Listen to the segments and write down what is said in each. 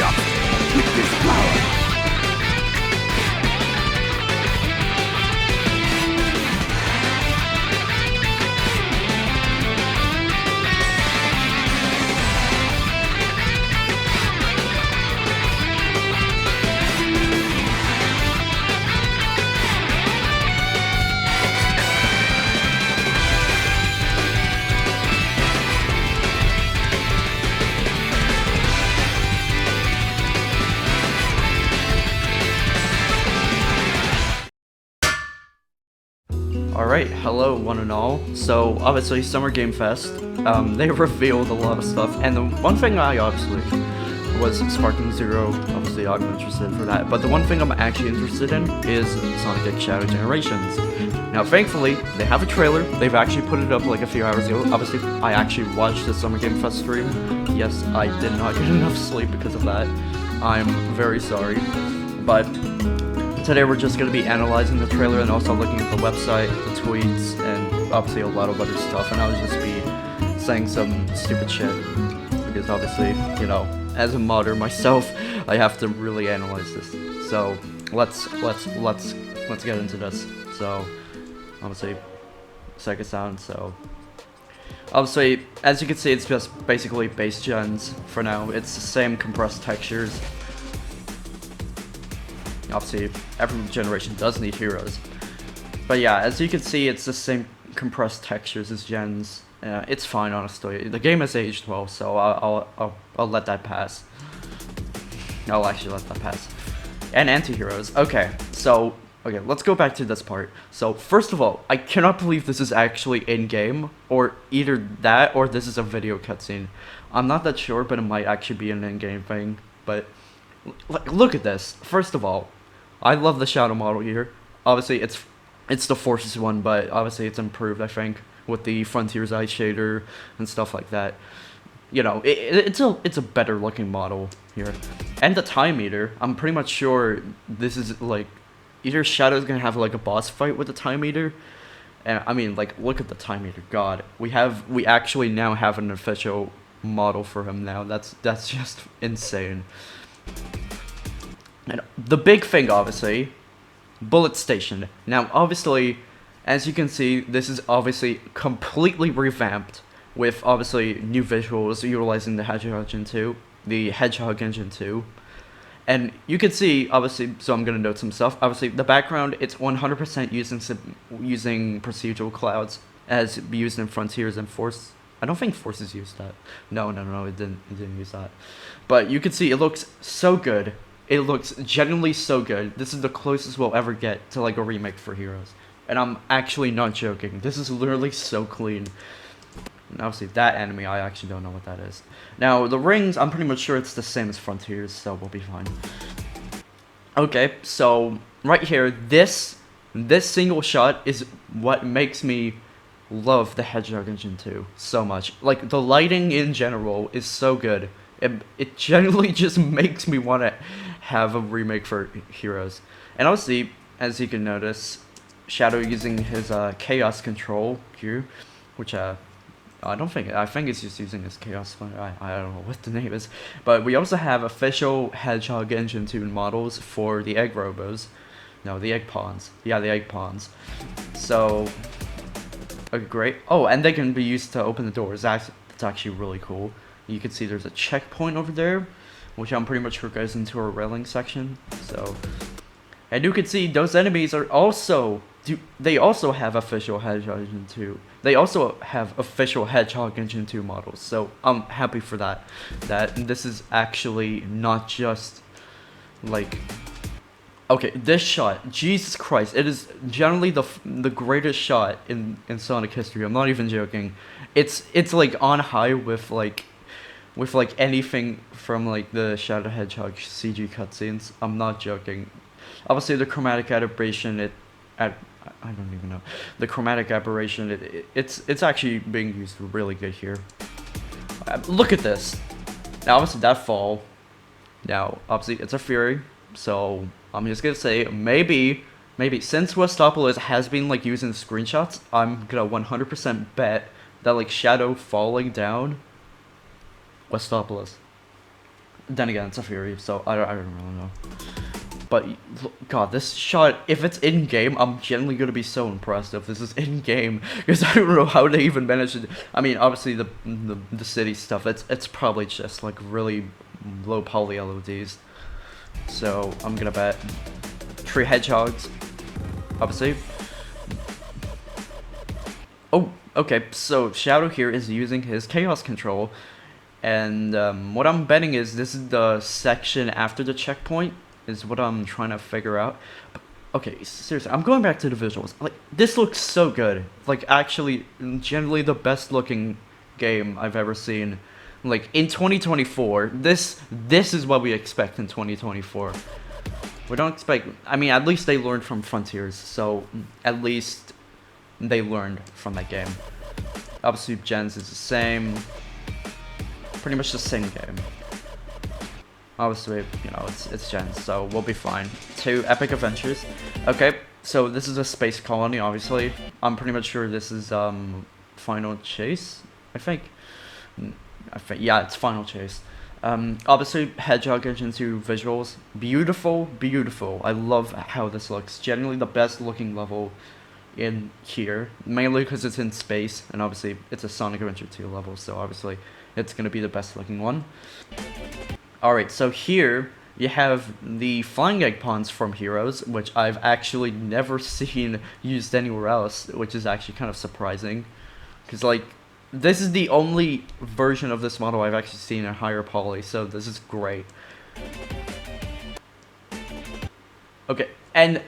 up with this power. Alright, hello one and all. So, obviously, Summer Game Fest, they revealed a lot of stuff, and the one thing I obviously was Sparking Zero, obviously I'm interested for that, but the one thing I'm actually interested in is Sonic X Shadow Generations. Now, thankfully, they have a trailer, they've actually put it up like a few hours ago. Obviously, I actually watched the Summer Game Fest stream. Yes, I did not get enough sleep because of that. I'm very sorry, but today we're just going to be analyzing the trailer and also looking at the website, the tweets, and obviously a lot of other stuff, and I'll just be saying some stupid shit, because obviously, you know, as a modder myself, I have to really analyze this. So, let's get into this. So, obviously, Sega Sound, so obviously, as you can see, it's just basically base gens for now. It's the same compressed textures. Obviously, every generation does need heroes. But yeah, as you can see, it's the same compressed textures as gens. It's fine, honestly. The game has aged well, so I'll let that pass. I'll actually let that pass. And anti-heroes. Okay, let's go back to this part. So, first of all, I cannot believe this is actually in-game, or either that, or this is a video cutscene. I'm not that sure, but it might actually be an in-game thing. But, look at this. First of all, I love the shadow model here. Obviously, it's the Forces one, but obviously it's improved, I think, with the Frontiers Eye shader and stuff like that. You know, it's a better looking model here. And the Time Eater, I'm pretty much sure this is like either Shadow's gonna have like a boss fight with the Time Eater. And I mean, like, look at the Time Eater. God, we actually now have an official model for him now. That's just insane. And the big thing, obviously, Bullet Station. Now, obviously, as you can see, this is obviously completely revamped with, obviously, new visuals utilizing the Hedgehog Engine 2. And you can see, obviously, so I'm going to note some stuff. Obviously, the background, it's 100% using procedural clouds as used in Frontiers and Force. I don't think Forces used that. No, it didn't use that. But you can see it looks so good. It looks genuinely so good. This is the closest we'll ever get to like a remake for Heroes. And I'm actually not joking. This is literally so clean. And obviously that enemy, I actually don't know what that is. Now, the rings, I'm pretty much sure it's the same as Frontiers, so we'll be fine. Okay, so right here, this single shot is what makes me love the Hedgehog Engine 2 so much. Like, the lighting in general is so good. It genuinely just makes me want to have a remake for Heroes. And obviously, as you can notice, Shadow using his Chaos Control here, which I think it's just using his Chaos, I don't know what the name is. But we also have official Hedgehog Engine 2 models for the Egg Robos. No, the Egg Pawns. Yeah, the Egg Pawns. So, okay, great. Oh, and they can be used to open the doors. That's actually really cool. You can see there's a checkpoint over there, which I'm pretty much sure goes into a railing section. So, and you can see those enemies are also, they also have official Hedgehog Engine 2. They also have official Hedgehog Engine 2 models. So I'm happy for that. That this is actually not just like, okay, this shot, Jesus Christ, it is generally the greatest shot in Sonic history. I'm not even joking. It's like on high with like anything from like the Shadow Hedgehog CG cutscenes. I'm not joking. Obviously, the chromatic aberration, I don't even know. The chromatic aberration, it's actually being used really good here. Look at this. Now, obviously, that fall. Now, obviously, it's a Fury, so I'm just gonna say maybe since Westopolis has been like using screenshots, I'm gonna 100% bet that like Shadow falling down, Westopolis. then again, it's a Fury, so I don't really know. But God, this shot, if it's in game, I'm genuinely gonna be so impressed if this is in game, because I don't know how they even managed to. I mean, obviously the city stuff, it's probably just like really low poly LODs. So I'm gonna bet 3 hedgehogs, obviously. Oh, okay. So Shadow here is using his chaos control, and what I'm betting is this is the section after the checkpoint. Is what I'm trying to figure out. But, okay, seriously, I'm going back to the visuals. Like, this looks so good. Like, actually, generally the best looking game I've ever seen. Like, in 2024, this is what we expect in 2024. We don't expect, I mean, at least they learned from Frontiers, so at least they learned from that game. Obviously, Gens is the same. Pretty much the same game. Obviously, you know, it's Gens, so we'll be fine. 2 epic adventures. Okay, so this is a space colony, obviously. I'm pretty much sure this is Final Chase, I think. Yeah, it's Final Chase. Obviously, Hedgehog Engine 2 visuals. Beautiful, beautiful. I love how this looks. Generally the best looking level in here. Mainly because it's in space, and obviously it's a Sonic Adventure 2 level, so obviously it's going to be the best looking one. Alright, so here you have the Flying Egg Ponds from Heroes, which I've actually never seen used anywhere else, which is actually kind of surprising. Because, like, this is the only version of this model I've actually seen in higher poly, so this is great. Okay, and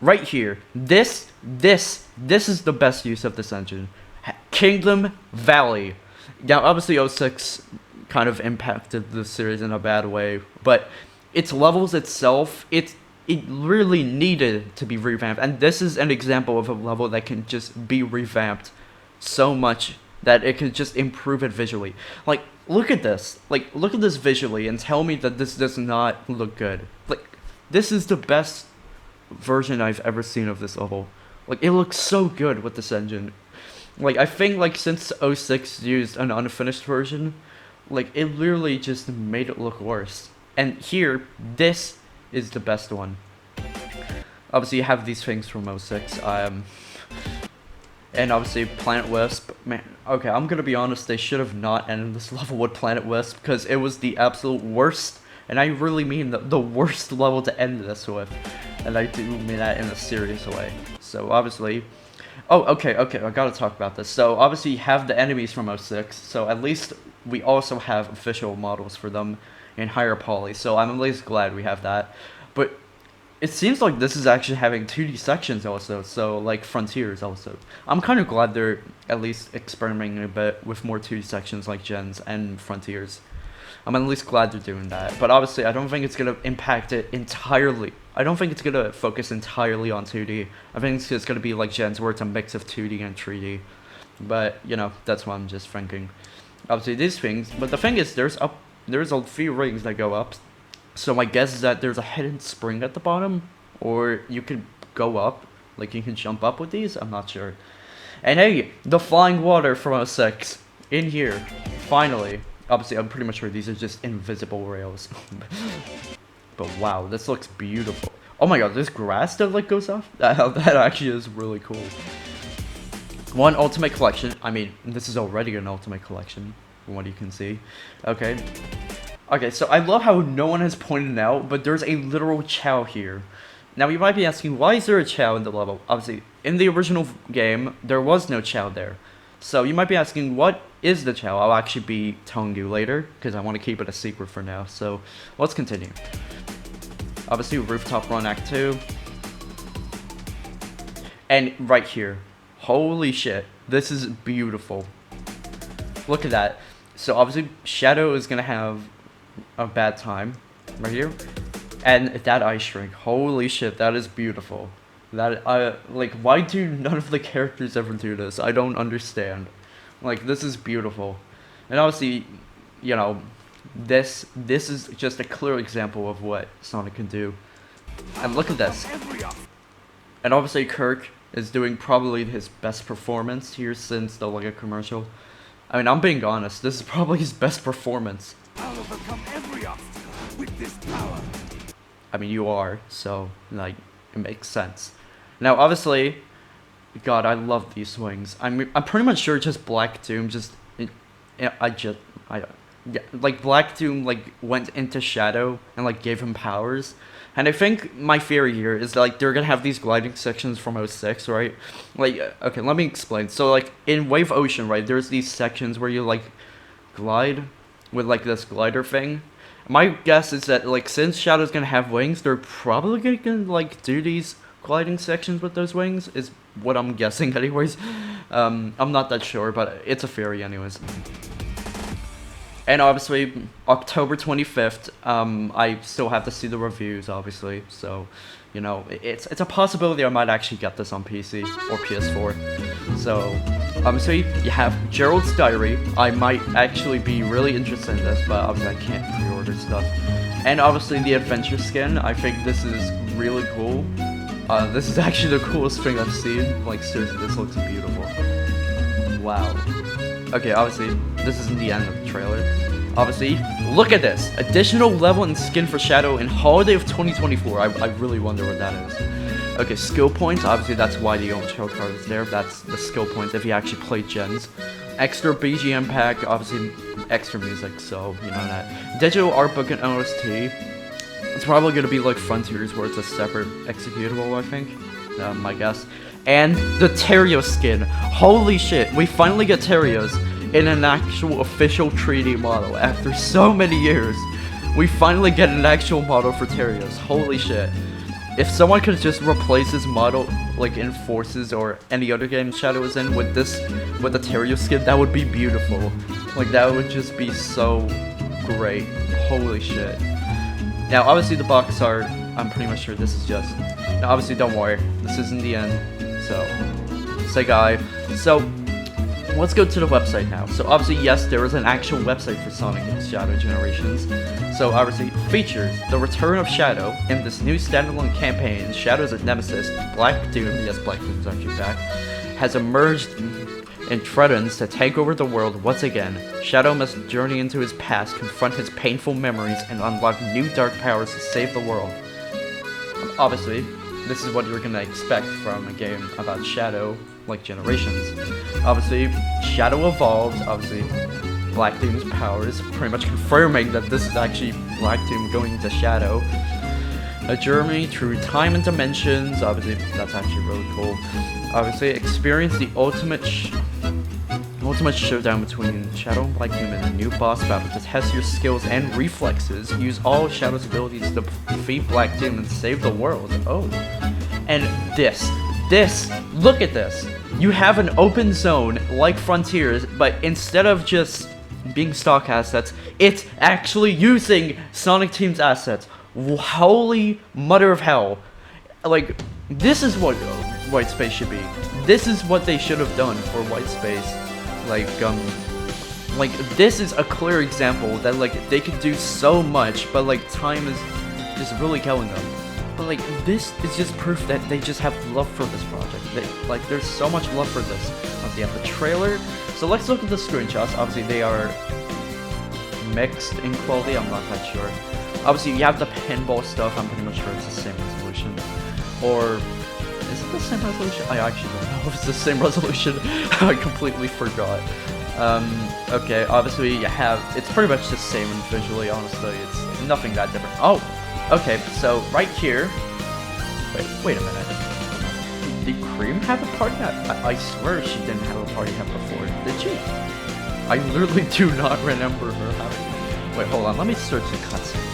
right here, this is the best use of this engine. Kingdom Valley. Now, obviously 06 kind of impacted the series in a bad way, but its levels itself, it really needed to be revamped, and this is an example of a level that can just be revamped so much that it can just improve it visually. Like, look at this. Like, look at this visually and tell me that this does not look good. Like, this is the best version I've ever seen of this level. Like, it looks so good with this engine. Like, I think, like, since 06 used an unfinished version, like, it literally just made it look worse. And here, this is the best one. Obviously, you have these things from 06. And obviously, Planet Wisp. Man, okay, I'm gonna be honest, they should have not ended this level with Planet Wisp, because it was the absolute worst, and I really mean the worst level to end this with. And I do mean that in a serious way. So, obviously... Oh, okay, I gotta talk about this. So, obviously, you have the enemies from 06, so at least we also have official models for them in higher poly, so I'm at least glad we have that. But it seems like this is actually having 2D sections also, so like Frontiers also. I'm kind of glad they're at least experimenting a bit with more 2D sections like Gens and Frontiers. I'm at least glad they're doing that, but obviously I don't think it's going to impact it entirely. I don't think it's going to focus entirely on 2D. I think it's just going to be like Gens where it's a mix of 2D and 3D. But, you know, that's what I'm just thinking. Obviously these things, but the thing is there's a few rings that go up. So my guess is that there's a hidden spring at the bottom, or you could go up, like you can jump up with these, I'm not sure. And hey, the flying water from 06, in here, finally. Obviously, I'm pretty much sure these are just invisible rails. But wow, this looks beautiful. Oh my god, there's grass that like goes off? That actually is really cool. One ultimate collection. I mean, this is already an ultimate collection, from what you can see. Okay. Okay, so I love how no one has pointed out, but there's a literal Chao here. Now, you might be asking, why is there a Chao in the level? Obviously, in the original game, there was no Chao there. So you might be asking, what is the Chao? I'll actually be telling you later, because I want to keep it a secret for now. So, let's continue. Obviously, Rooftop Run Act 2. And right here. Holy shit. This is beautiful. Look at that. So, obviously, Shadow is going to have a bad time. Right here. And that ice shrink. Holy shit, that is beautiful. That, like, why do none of the characters ever do this? I don't understand. Like, this is beautiful. And obviously, you know, this is just a clear example of what Sonic can do. And look at this. And obviously Kirk is doing probably his best performance here since the Lego commercial. I mean, I'm being honest, this is probably his best performance I'll overcome every obstacle with this power. I mean, you are, so, like, it makes sense. Now, obviously, God, I love these swings. I'm pretty much sure just Black Doom yeah, like, Black Doom, like, went into Shadow and, like, gave him powers. And I think my theory here is, like, they're gonna have these gliding sections from '06, right? Like, okay, let me explain. So, like, in Wave Ocean, right, there's these sections where you, like, glide with, like, this glider thing. My guess is that, like, since Shadow's gonna have wings, they're probably gonna like, do these gliding sections with those wings, is what I'm guessing anyways. I'm not that sure, but it's a theory anyways. And obviously, October 25th, I still have to see the reviews, obviously, so, you know, it's a possibility I might actually get this on PC or PS4. So, obviously, you have Gerald's Diary. I might actually be really interested in this, but obviously I can't pre-order stuff. And obviously the adventure skin, I think this is really cool. This is actually the coolest thing I've seen. Like, seriously, this looks beautiful. Wow. Okay, obviously, this isn't the end of the trailer. Obviously, look at this! Additional level and skin for Shadow in Holiday of 2024. I really wonder what that is. Okay, skill points. Obviously, that's why the Ocho card is there. That's the skill points if you actually play gens. Extra BGM pack. Obviously, extra music, so you know that. Digital art book and OST. It's probably going to be like Frontiers, where it's a separate executable, I think. My guess. And the Terios skin. Holy shit, we finally get Terios in an actual official 3D model. After so many years, we finally get an actual model for Terios. Holy shit. If someone could just replace his model, like in Forces or any other game Shadow is in, with the Terios skin, that would be beautiful. Like, that would just be so great. Holy shit. Now, obviously the box art, I'm pretty much sure this is just... Now, obviously, don't worry. This isn't the end. So, say guy. So, let's go to the website now. So, obviously, yes, there is an actual website for Sonic and Shadow Generations. So, obviously, features the return of Shadow in this new standalone campaign. Shadow's nemesis, Black Doom, yes, Black Doom's actually back, has emerged and threatens to take over the world once again. Shadow must journey into his past, confront his painful memories, and unlock new dark powers to save the world. Obviously, this is what you're gonna expect from a game about Shadow, like Generations. Obviously, Shadow evolves, obviously, Black Doom's powers, pretty much confirming that this is actually Black Doom going to Shadow. A journey through time and dimensions, obviously, that's actually really cool. Obviously, experience the ultimate showdown between Shadow and Black Doom in a new boss battle to test your skills and reflexes. Use all Shadow's abilities to defeat Black Doom and save the world. Oh. And this, look at this. You have an open zone like Frontiers, but instead of just being stock assets, it's actually using Sonic Team's assets. Holy mother of hell. Like, this is what White Space should be. This is what they should have done for White Space. Like, this is a clear example that, like, they could do so much, but, like, time is just really killing them. But, like, this is just proof that they just have love for this project. Like, there's so much love for this. Obviously, you have the trailer. So let's look at the screenshots. Obviously, they are mixed in quality. I'm not that sure. Obviously, you have the pinball stuff. I'm pretty much sure it's the same resolution. Or... is it the same resolution? I actually don't know if it's the same resolution. I completely forgot. Okay, obviously you have... it's pretty much the same visually, honestly. It's nothing that different. Oh! Okay, so right here... Wait a minute. Did Cream have a party hat? I swear she didn't have a party hat before. Did she? I literally do not remember her having... wait, hold on. Let me search the cutscene.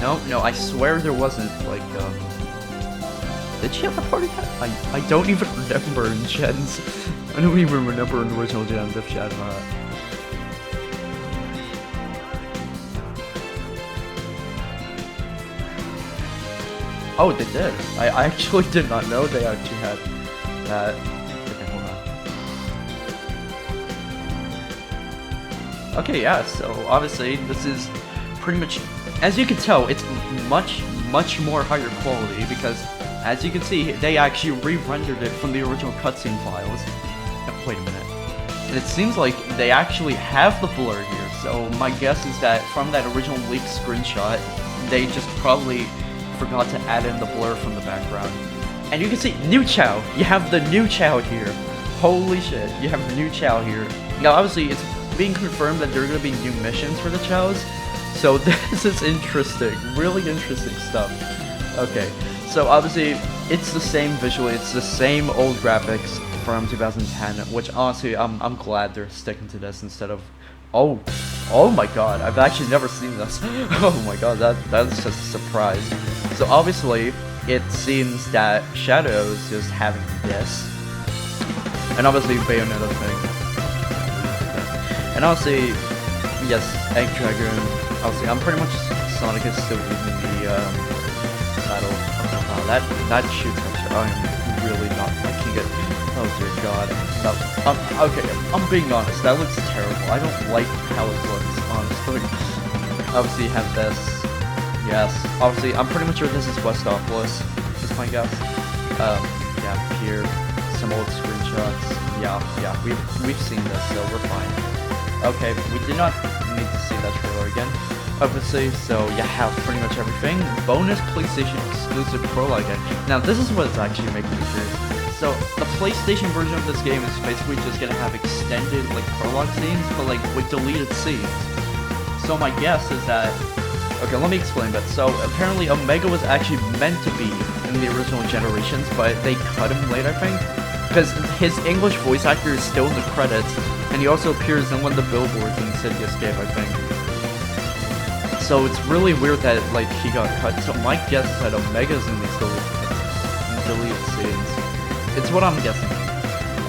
No, I swear there wasn't, like, did she have a party hat? I don't even remember in Gens. I don't even remember in the original Gens if she had a hat. Oh, they did. I actually did not know they actually had that. Okay, hold on. Okay, yeah, so obviously this is pretty much... as you can tell, it's much more higher quality because, as you can see, they actually re-rendered it from the original cutscene files. Oh, wait a minute. And it seems like they actually have the blur here. So my guess is that from that original leaked screenshot, they just probably forgot to add in the blur from the background. And you can see new Chao. You have the new Chao here. Holy shit, you have new Chao here. Now obviously it's being confirmed that there are going to be new missions for the Chaos. So this is interesting, really interesting stuff. Okay, so obviously it's the same visually, it's the same old graphics from 2010, which honestly I'm glad they're sticking to this instead of oh my god, I've actually never seen this. Oh my god, that's just a surprise. So obviously it seems that Shadow is just having this, and obviously Bayonetta thing, and obviously yes, Egg Dragon. Obviously I'm pretty much Sonic is still using the battle. Oh, that shoots my shit. I'm really not liking it. Oh dear god. Okay, I'm being honest, that looks terrible. I don't like how it looks, honestly. Obviously you have this. Yes. Obviously I'm pretty much sure this is Westopolis, is my guess. Yeah, here. Some old screenshots. Yeah, we've seen this, so we're fine. Okay, we did not need to see that trailer again, obviously, so you have pretty much everything. Bonus PlayStation exclusive prologue again. Now this is what is actually making me curious. So the PlayStation version of this game is basically just gonna have extended like prologue scenes, but like with deleted scenes. So my guess is that, okay, let me explain that. So apparently Omega was actually meant to be in the original Generations, but they cut him late, I think, because his English voice actor is still in the credits, and he also appears in one of the billboards in City Escape, I think. So it's really weird that like he got cut. So my guess is that Omega's in these deleted scenes. It's what I'm guessing.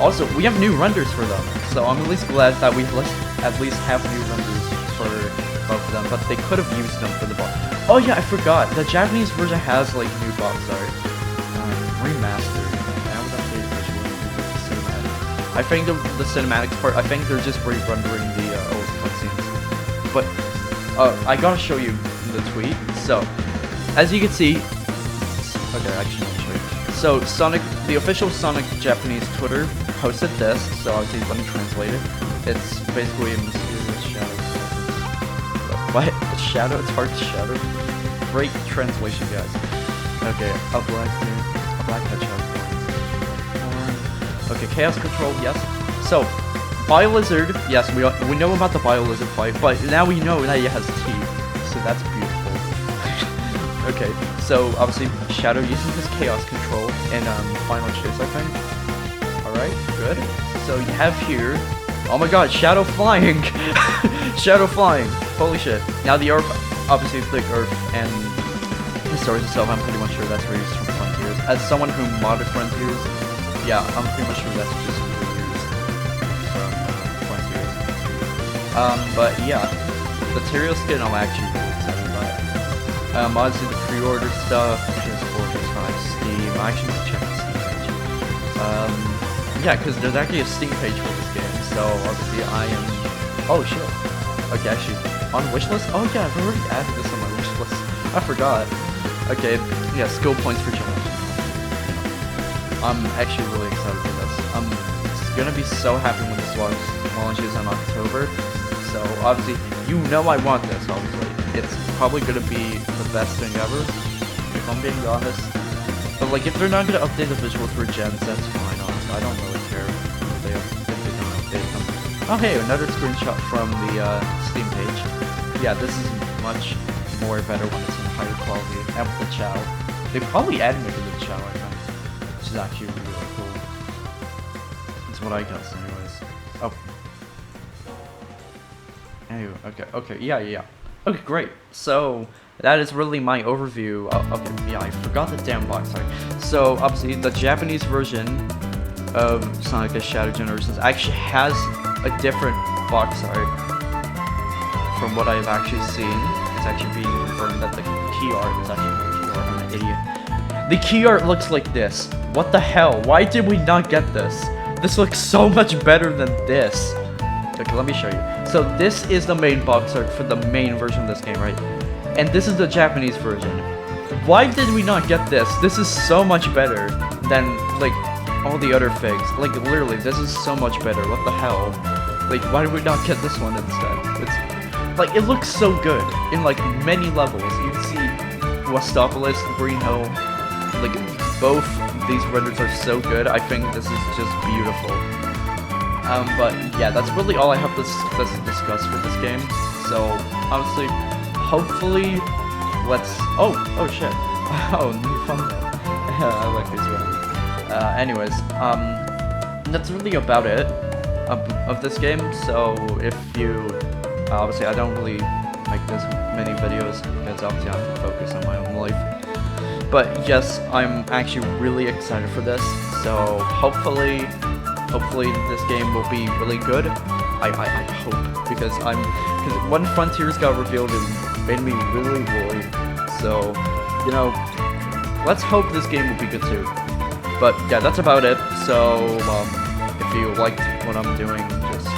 Also, we have new renders for them, so I'm at least glad that we at least have new renders for both of them. But they could have used them for the box. Oh yeah, I forgot. The Japanese version has like new box art, remastered. That was updated visually with the cinematic. I think the cinematics part. I think they're just re-rendering the old cutscenes. But I gotta show you the tweet. So, as you can see, okay, actually, let me show you. So, Sonic, the official Sonic Japanese Twitter posted this. So, obviously, let me translate it. It's basically a mysterious shadow. What? A shadow? It's hard to shadow. Great translation, guys. Okay, a black hedgehog. Okay, Chaos Control, yes. So, Biolizard, yes, we know about the Biolizard fight, but now we know that it has teeth, so that's beautiful. Okay, so obviously Shadow uses his Chaos Control in Final Chase, I think. Alright, good. So you have here, oh my god, Shadow flying! Shadow flying, holy shit. Now the Earth, obviously the Earth and the stars itself, I'm pretty much sure that's reused from Frontiers. As someone who modded Frontiers, yeah, I'm pretty much sure that's just reused from Frontiers. But yeah, the Tyrael skin I'm actually really excited about. Obviously the pre-order stuff, PS4, PS5, Steam. I actually need to check the Steam page. Yeah, because there's actually a Steam page for this game, so obviously I am... Oh shit. Okay, actually, on wishlist? Oh yeah, I've already added this on my wishlist. I forgot. Okay, yeah, skill points for Generation. I'm actually really excited for this. I'm gonna be so happy when this launches in October. So obviously, you know I want this, obviously. It's probably gonna be the best thing ever, if I'm being honest. But like, if they're not gonna update the visuals for gens, that's fine, honestly. I don't really care if they don't update them. Oh hey, another screenshot from the Steam page. Yeah, this is much more better when it's in higher quality. And with the Chao. They probably animated the Chao, I think. Which is actually really cool. That's what I guess, anyways. Oh. Anyway, okay, yeah. Okay, great. So, that is really my overview. Okay, yeah, I forgot the damn box art. So, obviously, the Japanese version of Sonic the Shadow Generations actually has a different box art from what I've actually seen. It's actually being confirmed that the key art is actually the key art. I'm an idiot. The key art looks like this. What the hell? Why did we not get this? This looks so much better than this. Okay, let me show you. So this is the main box art for the main version of this game, right? And this is the Japanese version. Why did we not get this? This is so much better than, like, all the other figs. Like, literally, this is so much better. What the hell? Like, why did we not get this one instead? It's, like, it looks so good in, like, many levels. You can see Westopolis, Green Hill, like, both these renders are so good. I think this is just beautiful. But yeah, that's really all I have to discuss for this game. So, honestly, hopefully, let's... Oh shit. Oh, new thumbnail. I like these ones. Anyways, that's really about it of this game. So, if you... obviously, I don't really make this many videos because obviously I'm focused on my own life. But yes, I'm actually really excited for this. So, hopefully this game will be really good. I hope, because when Frontiers got revealed, it made me really worried. So, you know, let's hope this game will be good too. But yeah, that's about it. So, if you liked what I'm doing, just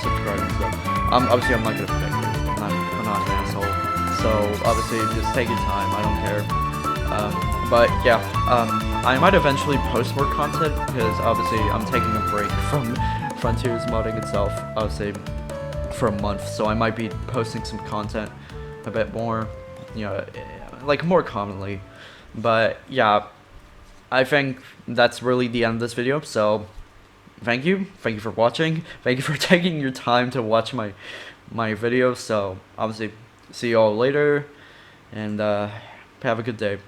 subscribe and stuff. Obviously, I'm not gonna beg you. I'm not an asshole. So, obviously, just take your time. I don't care. But yeah, I might eventually post more content because obviously I'm taking a break from Frontiers modding itself, obviously, for a month. So I might be posting some content a bit more, you know, like more commonly. But yeah, I think that's really the end of this video. So thank you for watching. Thank you for taking your time to watch my videos. So obviously, see you all later, and have a good day.